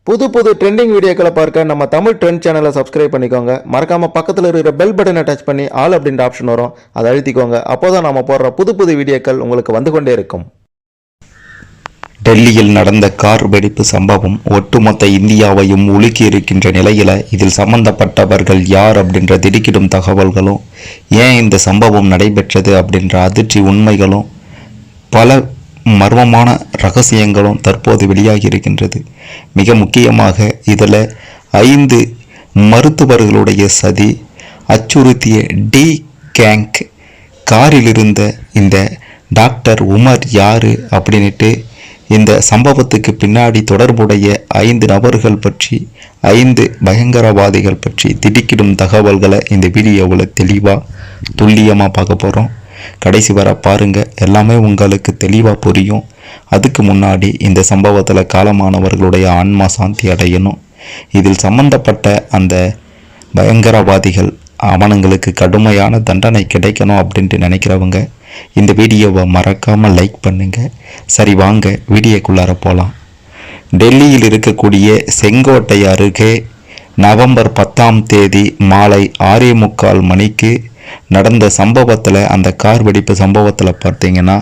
புது புது ட்ரெண்டிங் வீடியோக்களை பார்க்க நம்ம தமிழ் ட்ரெண்ட் சேனலை சப்ஸ்கிரைப் பண்ணிக்கோங்க. மறக்காம பக்கத்தில் இருக்கிற பெல் பட்டனை டச் பண்ணி ஆல் அப்படின்ற ஆப்ஷன் வரும், அதை அழுத்திக்கோங்க. அப்போதான் நாம போடுற புது புது வீடியோக்கள் உங்களுக்கு வந்து கொண்டே இருக்கும். டெல்லியில் நடந்த கார் வெடிப்பு சம்பவம் ஒட்டுமொத்த இந்தியாவையும் உலுக்கி இருக்கின்ற நிலையில இதில் சம்பந்தப்பட்டவர்கள் யார் அப்படின்ற திடுக்கிடும் தகவல்களும், ஏன் இந்த சம்பவம் நடைபெற்றது அப்படின்ற அதிர்ச்சி உண்மைகளும், பல மர்மமான ரகசியங்களும் தற்போது வெளியாகி இருக்கின்றது. மிக முக்கியமாக இதில் 5 மருத்துவர்களுடைய சதி, அச்சுறுத்திய டி கேங்க், காரில் இருந்த இந்த டாக்டர் உமர் யாரு அப்படின்ட்டு, இந்த சம்பவத்துக்கு பின்னாடி தொடர்புடைய 5 நபர்கள் பற்றி, 5 பயங்கரவாதிகள் பற்றி திடுக்கிடும் தகவல்களை இந்த வீடியோவில் தெளிவாக துல்லியமாக பார்க்க போகிறோம். கடைசி வர பாருங்க, எல்லாமே உங்களுக்கு தெளிவாக புரியும். அதுக்கு முன்னாடி இந்த சம்பவத்தில் காலமானவர்களுடைய ஆன்மா சாந்தி அடையணும். இதில் சம்பந்தப்பட்ட அந்த பயங்கரவாதிகள் அவனுங்களுக்கு கடுமையான தண்டனை கிடைக்கணும் அப்படின்ட்டு நினைக்கிறவங்க இந்த வீடியோவை மறக்காமல் லைக் பண்ணுங்க. சரி, வாங்க வீடியோக்குள்ளார போகலாம். டெல்லியில் இருக்கக்கூடிய செங்கோட்டை அருகே நவம்பர் 10ஆம் தேதி மாலை 6:45 மணிக்கு நடந்த சம்பவத்தில், அந்த கார் வெடிப்பு சம்பவத்தில் பார்த்தீங்கன்னா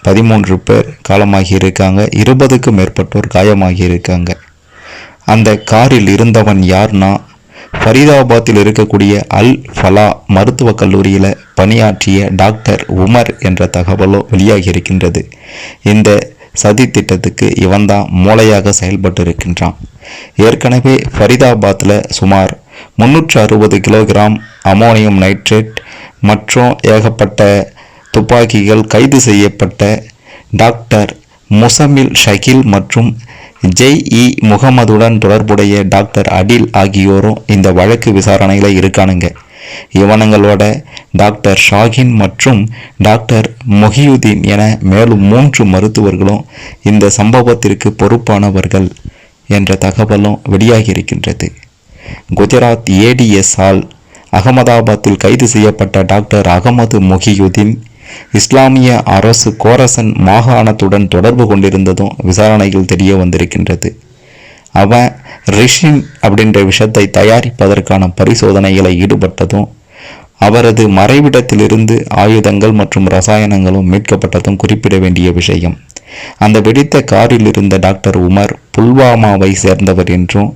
13 பேர் காலமாகி இருக்காங்க, 20க்கும் மேற்பட்டோர் காயமாகி இருக்காங்க. அந்த காரில் இருந்தவன் யார்னா, ஃபரீதாபாத்தில் இருக்கக்கூடிய அல் ஃபலா மருத்துவக் கல்லூரியில் பணியாற்றிய டாக்டர் உமர் என்ற தகவலோ வெளியாகி இருக்கின்றது. இந்த சதி திட்டத்துக்கு இவன்தான் மூளையாக செயல்பட்டு இருக்கின்றான். ஏற்கனவே ஃபரீதாபாத்தில் சுமார் 360 கிலோகிராம் அமோனியம் நைட்ரேட் மற்றும் ஏகப்பட்ட துப்பாக்கிகள் கைது செய்யப்பட்ட டாக்டர் முசமில் ஷகில் மற்றும் ஜெய்-இ முகமதுடன் தொடர்புடைய டாக்டர் அடில் ஆகியோரும் இந்த வழக்கு விசாரணையில் இருக்கானுங்க. இவனங்களோட டாக்டர் ஷாகின் மற்றும் டாக்டர் மொஹியுதீன் என மேலும் 3 மருத்துவர்களும் இந்த சம்பவத்திற்கு பொறுப்பானவர்கள் என்ற தகவலும் வெளியாகி இருக்கின்றது. குஜராத் ஏடிஎஸ்ஆல் அகமதாபாத்தில் கைது செய்யப்பட்ட டாக்டர் அகமது மொஹியுதீன் இஸ்லாமிய அரசு கோரசன் மாகாணத்துடன் தொடர்பு கொண்டிருந்ததும் விசாரணைகள் தெரிய வந்திருக்கின்றது. அவன் ரிஷின் அப்படின்ற விஷத்தை தயாரிப்பதற்கான பரிசோதனைகளை ஈடுபட்டதும், அவரது மறைவிடத்திலிருந்து ஆயுதங்கள் மற்றும் ரசாயனங்களும் மீட்கப்பட்டதும் குறிப்பிட வேண்டிய விஷயம். அந்த வெடித்த காரில் இருந்த டாக்டர் உமர் புல்வாமாவை சேர்ந்தவர் என்றும்,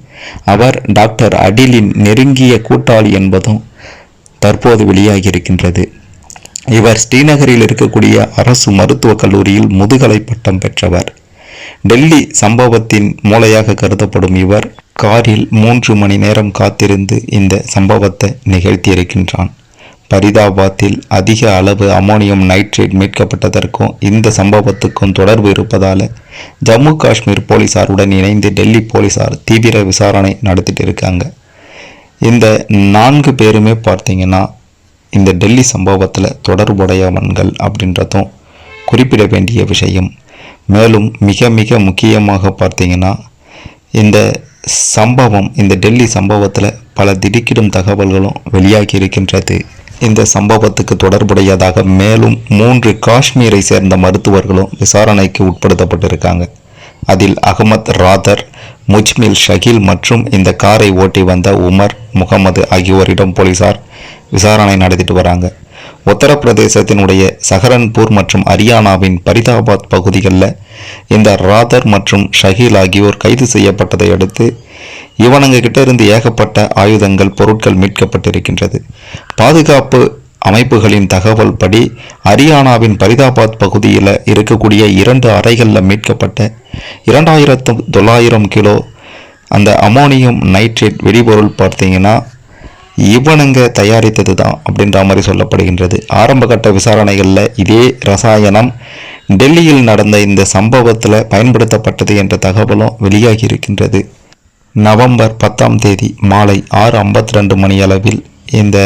அவர் டாக்டர் அடிலின் நெருங்கிய கூட்டாளி என்பதும் தற்போது வெளியாகி இருக்கின்றது. இவர் ஸ்ரீநகரில் இருக்கக்கூடிய அரசு மருத்துவக் கல்லூரியில் முதுகலை பட்டம் பெற்றவர். டெல்லி சம்பவத்தின் மூளையாக கருதப்படும் இவர் காரில் 3 மணி நேரம் காத்திருந்து இந்த சம்பவத்தை நிகழ்த்தியிருக்கின்றான். ஃபரீதாபாத்தில் அதிக அளவு அமோனியம் நைட்ரேட் மீட்கப்பட்டதற்கும் இந்த சம்பவத்துக்கும் தொடர்பு இருப்பதால் ஜம்மு காஷ்மீர் போலீசாருடன் இணைந்து டெல்லி போலீசார் தீவிர விசாரணை நடத்திட்டு இருக்காங்க. இந்த 4 பேருமே பார்த்தீங்கன்னா இந்த டெல்லி சம்பவத்தில் தொடர்புடையவன்கள் அப்படின்றதும் குறிப்பிட வேண்டிய விஷயம். மேலும் மிக மிக முக்கியமாக பார்த்தீங்கன்னா இந்த சம்பவம், இந்த டெல்லி சம்பவத்தில் பல திடுக்கிடும் தகவல்களும் வெளியாகி இருக்கின்றது. இந்த சம்பவத்துக்கு தொடர்புடையதாக மேலும் 3 காஷ்மீரை சேர்ந்த மருத்துவர்களும் விசாரணைக்கு உட்படுத்தப்பட்டிருக்காங்க. அதில் அகமத் ராதர், முஜ்மில் ஷகில் மற்றும் இந்த காரை ஓட்டி வந்த உமர் முகமது ஆகியோரிடம் போலீசார் விசாரணை நடத்திட்டு வராங்க. உத்தரப்பிரதேசத்தினுடைய சஹரன்பூர் மற்றும் ஹரியானாவின் பரிதாபாத் பகுதிகளில் இந்த ராதர் மற்றும் ஷகில் ஆகியோர் கைது செய்யப்பட்டதை அடுத்து இவனுங்க கிட்ட இருந்து ஏகப்பட்ட ஆயுதங்கள், பொருட்கள் மீட்கப்பட்டிருக்கின்றது. பாதுகாப்பு அமைப்புகளின் தகவல் படி ஹரியானாவின் பரிதாபாத் பகுதியில் இருக்கக்கூடிய 2 அறைகளில் மீட்கப்பட்ட 2900 கிலோ அந்த அமோனியம் நைட்ரேட் வெடிபொருள் பார்த்தீங்கன்னா இவனுங்க தயாரித்தது தான் அப்படின்ற மாதிரி சொல்லப்படுகின்றது. ஆரம்பகட்ட விசாரணைகளில் இதே ரசாயனம் டெல்லியில் நடந்த இந்த சம்பவத்தில் பயன்படுத்தப்பட்டது என்ற தகவலும் வெளியாகி இருக்கின்றது. நவம்பர் 10ஆம் தேதி மாலை 6:52 மணியளவில் இந்த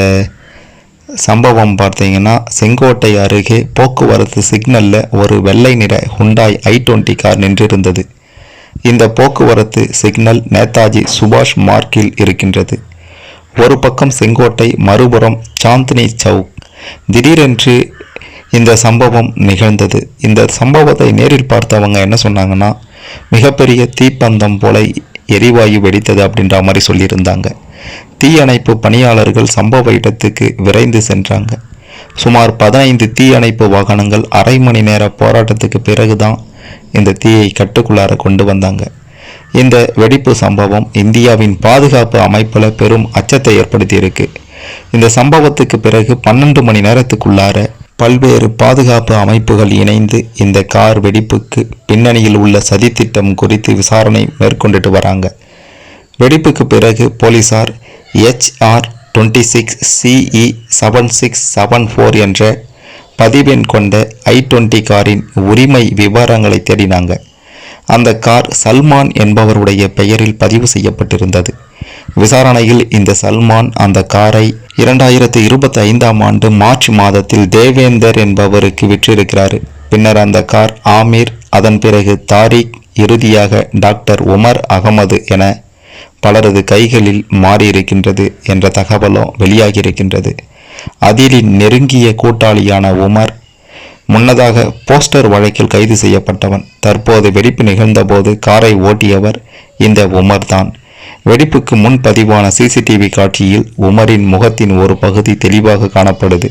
சம்பவம் பார்த்தீங்கன்னா செங்கோட்டை அருகே போக்குவரத்து சிக்னலில் ஒரு வெள்ளை நிற ஹுண்டாய் i20 கார் நின்றிருந்தது. இந்த போக்குவரத்து சிக்னல் நேதாஜி சுபாஷ் மார்க்கில் இருக்கின்றது. ஒரு பக்கம் செங்கோட்டை, மறுபுறம் சாந்தினி சவுக். திடீரென்று இந்த சம்பவம் நிகழ்ந்தது. இந்த சம்பவத்தை நேரில் பார்த்தவங்க என்ன சொன்னாங்கன்னா, மிகப்பெரிய தீப்பந்தம் போல எரிவாயு வெடித்தது அப்படின்ற மாதிரி சொல்லியிருந்தாங்க. தீயணைப்பு பணியாளர்கள் சம்பவ இடத்துக்கு விரைந்து சென்றாங்க. சுமார் 15 தீயணைப்பு வாகனங்கள் அரை மணி நேர போராட்டத்துக்கு பிறகுதான் இந்த தீயை கட்டுக்குள்ளார கொண்டு வந்தாங்க. இந்த வெடிப்பு சம்பவம் இந்தியாவின் பாதுகாப்பு அமைப்புல பெரும் அச்சத்தை ஏற்படுத்தி இருக்கு. இந்த சம்பவத்துக்கு பிறகு 12 மணி நேரத்துக்குள்ளார பல்வேறு பாதுகாப்பு அமைப்புகள் இணைந்து இந்த கார் வெடிப்புக்கு பின்னணியில் உள்ள சதித்திட்டம் குறித்து விசாரணை மேற்கொண்டுட்டு வராங்க. வெடிப்புக்கு பிறகு போலீசார் HR-26 CE 7674 என்ற பதிவெண் கொண்ட I-20 காரின் உரிமை விவரங்களை தேடினாங்க. அந்த கார் சல்மான் என்பவருடைய பெயரில் பதிவு செய்யப்பட்டிருந்தது. விசாரணையில் இந்த சல்மான் அந்த காரை 2025ஆம் ஆண்டு மார்ச் மாதத்தில் தேவேந்தர் என்பவருக்கு விற்றிருக்கிறார். பின்னர் அந்த கார் ஆமீர், அதன் பிறகு தாரிக், இறுதியாக டாக்டர் உமர் அகமது என பலரது கைகளில் மாறியிருக்கின்றது என்ற தகவலும் வெளியாகியிருக்கின்றது. அதிலின் நெருங்கிய கூட்டாளியான உமர் முன்னதாக போஸ்டர் வழக்கில் கைது செய்யப்பட்டவன். தற்போது வெடிப்பு நிகழ்ந்தபோது காரை ஓட்டியவர் இந்த உமர் தான். வெடிப்புக்கு முன் பதிவான CCTV காட்சியில் உமரின் முகத்தின் ஒரு பகுதி தெளிவாக காணப்படுது.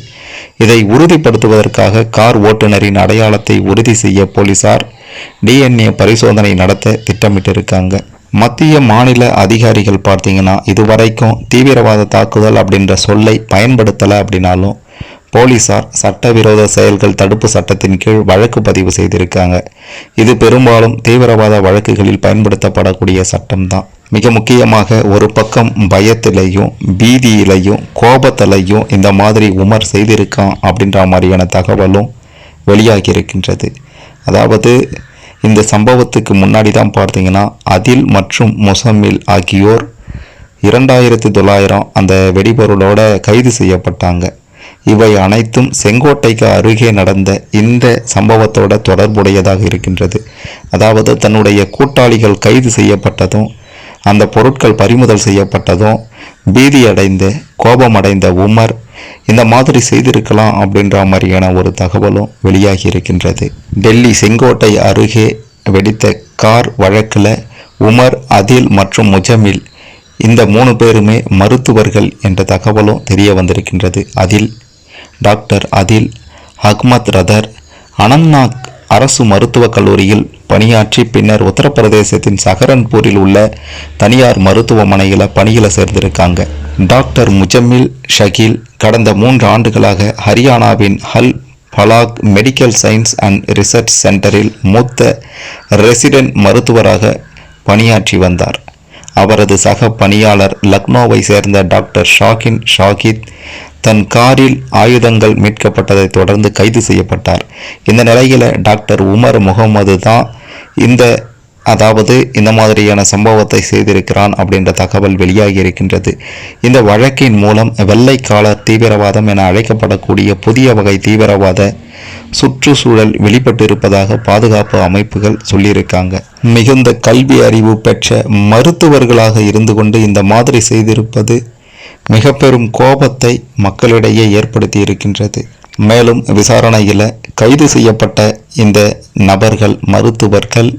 இதை உறுதிப்படுத்துவதற்காக கார் ஓட்டுநரின் அடையாளத்தை உறுதி செய்ய போலீசார் DNA பரிசோதனை நடத்த திட்டமிட்டிருக்காங்க. மத்திய மாநில அதிகாரிகள் பார்த்தீங்கன்னா இதுவரைக்கும் தீவிரவாத தாக்குதல் அப்படின்ற சொல்லை பயன்படுத்தலை அப்படின்னாலும் போலீசார் சட்டவிரோத செயல்கள் தடுப்பு சட்டத்தின் கீழ் வழக்கு பதிவு செய்திருக்காங்க. இது பெரும்பாலும் தீவிரவாத வழக்குகளில் பயன்படுத்தப்படக்கூடிய சட்டம்தான். மிக முக்கியமாக ஒரு பக்கம் பயத்திலையும் பீதியிலையும் கோபத்திலையும் இந்த மாதிரி உமர் செய்திருக்கான் அப்படின்ற மாதிரியான தகவலும் வெளியாகி இருக்கின்றது. அதாவது இந்த சம்பவத்துக்கு முன்னாடி தான் பார்த்தீங்கன்னா அதில் மற்றும் முசம்மில் ஆகியோர் 2900 அந்த வெடிபொருளோட கைது செய்யப்பட்டாங்க. இவை அனைத்தும் செங்கோட்டைக்கு அருகே நடந்த இந்த சம்பவத்தோட தொடர்புடையதாக இருக்கின்றது. அதாவது தன்னுடைய கூட்டாளிகள் கைது செய்யப்பட்டதும் அந்த பொருட்கள் பறிமுதல் செய்யப்பட்டதும் பீதியடைந்த கோபமடைந்த உமர் இந்த மாதிரி செய்திருக்கலாம் அப்படின்ற மாதிரியான ஒரு தகவலும் வெளியாகி இருக்கின்றது. டெல்லி செங்கோட்டை அருகே வெடித்த கார் வழக்கில் உமர், அதில் மற்றும் முஜமில் இந்த 3 பேருமே மருத்துவர்கள் என்ற தகவலும் தெரிய வந்திருக்கின்றது. அதில் டாக்டர் அதில் அஹ்மத் ரதர் அனந்த்நாக் அரசு மருத்துவக் கல்லூரியில் பணியாற்றி பின்னர் உத்தரப்பிரதேசத்தின் சஹரன்பூரில் உள்ள தனியார் மருத்துவமனையில் பணியில் சேர்ந்திருக்காங்க. டாக்டர் முஜம்மில் ஷகீல் கடந்த 3 ஆண்டுகளாக ஹரியானாவின் ஹல் பலாக் மெடிக்கல் சயின்ஸ் அண்ட் ரிசர்ச் சென்டரில் மூத்த ரெசிடென்ட் மருத்துவராக பணியாற்றி வந்தார். அவரது சக பணியாளர் லக்னோவை சேர்ந்த டாக்டர் ஷாகின் ஷாகித் தன் காரில் ஆயுதங்கள் மீட்கப்பட்டதை தொடர்ந்து கைது செய்யப்பட்டார். இந்த நிலையில் டாக்டர் உமர் முகமது தான் இந்த மாதிரியான சம்பவத்தை செய்திருக்கிறான் அப்படின்ற தகவல் வெளியாகி இருக்கின்றது. இந்த வழக்கின் மூலம் வெள்ளைக்காலர் தீவிரவாதம் என அழைக்கப்படக்கூடிய புதிய வகை தீவிரவாத சுற்றுச்சூழல் வெளிப்பட்டிருப்பதாக பாதுகாப்பு அமைப்புகள் சொல்லியிருக்காங்க. மிகுந்த கல்வி அறிவு பெற்ற மருத்துவர்களாக இருந்து கொண்டு இந்த மாதிரி செய்திருப்பது மிக பெரும் கோபத்தை மக்களிடையே ஏற்படுத்தி இருக்கின்றது. மேலும் விசாரணையில் கைது செய்யப்பட்ட இந்த நபர்கள் மருத்துவர்கள்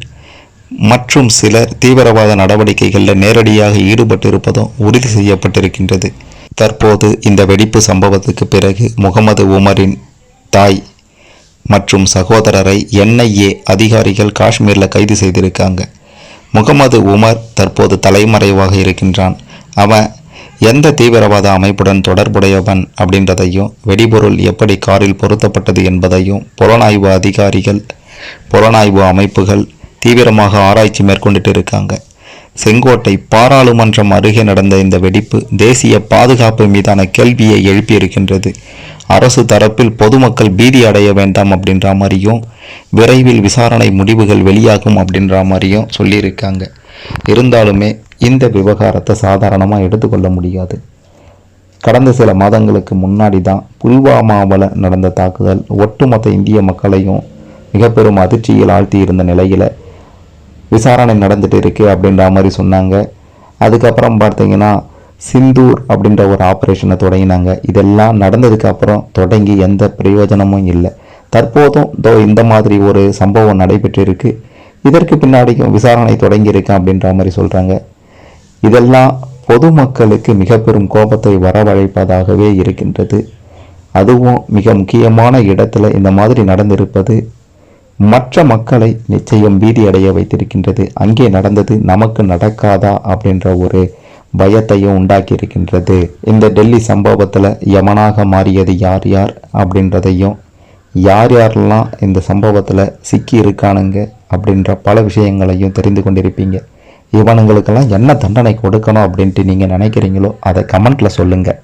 மற்றும் சிலர் தீவிரவாத நடவடிக்கைகளில் நேரடியாக ஈடுபட்டிருப்பதும் உறுதி செய்யப்பட்டிருக்கின்றது. தற்போது இந்த வெடிப்பு சம்பவத்துக்கு பிறகு முகமது உமரின் தாய் மற்றும் சகோதரரை NIA அதிகாரிகள் காஷ்மீரில் கைது செய்திருக்காங்க. முகமது உமர் தற்போது தலைமறைவாக இருக்கின்றான். அவன் எந்த தீவிரவாத அமைப்புடன் தொடர்புடையவன் அப்படின்றதையும் வெடிபொருள் எப்படி காரில் பொருத்தப்பட்டது என்பதையும் புலனாய்வு அதிகாரிகள் புலனாய்வு அமைப்புகள் தீவிரமாக ஆராய்ச்சி மேற்கொண்டுட்டு இருக்காங்க. செங்கோட்டை பாராளுமன்றம் அருகே நடந்த இந்த வெடிப்பு தேசிய பாதுகாப்பு மீதான கேள்வியை எழுப்பியிருக்கின்றது. அரசு தரப்பில் பொதுமக்கள் பீதி அடைய வேண்டாம் அப்படின்ற மாதிரியும் விரைவில் விசாரணை முடிவுகள் வெளியாகும் அப்படின்ற மாதிரியும் சொல்லியிருக்காங்க. இருந்தாலுமே இந்த விவகாரத்தை சாதாரணமாக எடுத்துக்கொள்ள முடியாது. கடந்த சில மாதங்களுக்கு முன்னாடி தான் புல்வாமாவில் நடந்த தாக்குதல் ஒட்டுமொத்த இந்திய மக்களையும் மிக பெரும் அதிர்ச்சியில் ஆழ்த்தி இருந்த நிலையில் விசாரணை நடந்துட்டு இருக்கு அப்படின்ற மாதிரி சொன்னாங்க. அதுக்கப்புறம் பார்த்தீங்கன்னா சிந்தூர் அப்படின்ற ஒரு ஆப்ரேஷனை தொடங்கினாங்க. இதெல்லாம் நடந்ததுக்கு அப்புறம் தொடங்கி எந்த பிரயோஜனமும் இல்லை. தற்போதும் இந்த மாதிரி ஒரு சம்பவம் நடைபெற்று இருக்கு. இதற்கு பின்னாடியும் விசாரணை தொடங்கி இருக்கு அப்படின்ற மாதிரி சொல்கிறாங்க. இதெல்லாம் பொதுமக்களுக்கு மிக பெரும் கோபத்தை வரவழைப்பதாகவே இருக்கின்றது. அதுவும் மிக முக்கியமான இடத்துல இந்த மாதிரி நடந்திருப்பது மற்ற மக்களை நிச்சயம் பீதி அடைய வைத்திருக்கின்றது. அங்கே நடந்தது நமக்கு நடக்காதா அப்படின்ற ஒரு பயத்தையும் உண்டாக்கி இருக்கின்றது. இந்த டெல்லி சம்பவத்தில் யமனாக மாறியது யார் யார் அப்படின்றதையும், யார் யாரெல்லாம் இந்த சம்பவத்தில் சிக்கி இருக்கானுங்க அப்படின்ற பல விஷயங்களையும் தெரிந்து கொண்டிருப்பீங்க. இவனுங்களுக்கெல்லாம் என்ன தண்டனை கொடுக்கணும் அப்படின்ட்டு நீங்கள் நினைக்கிறீங்களோ அதை கமெண்ட்டில் சொல்லுங்கள்.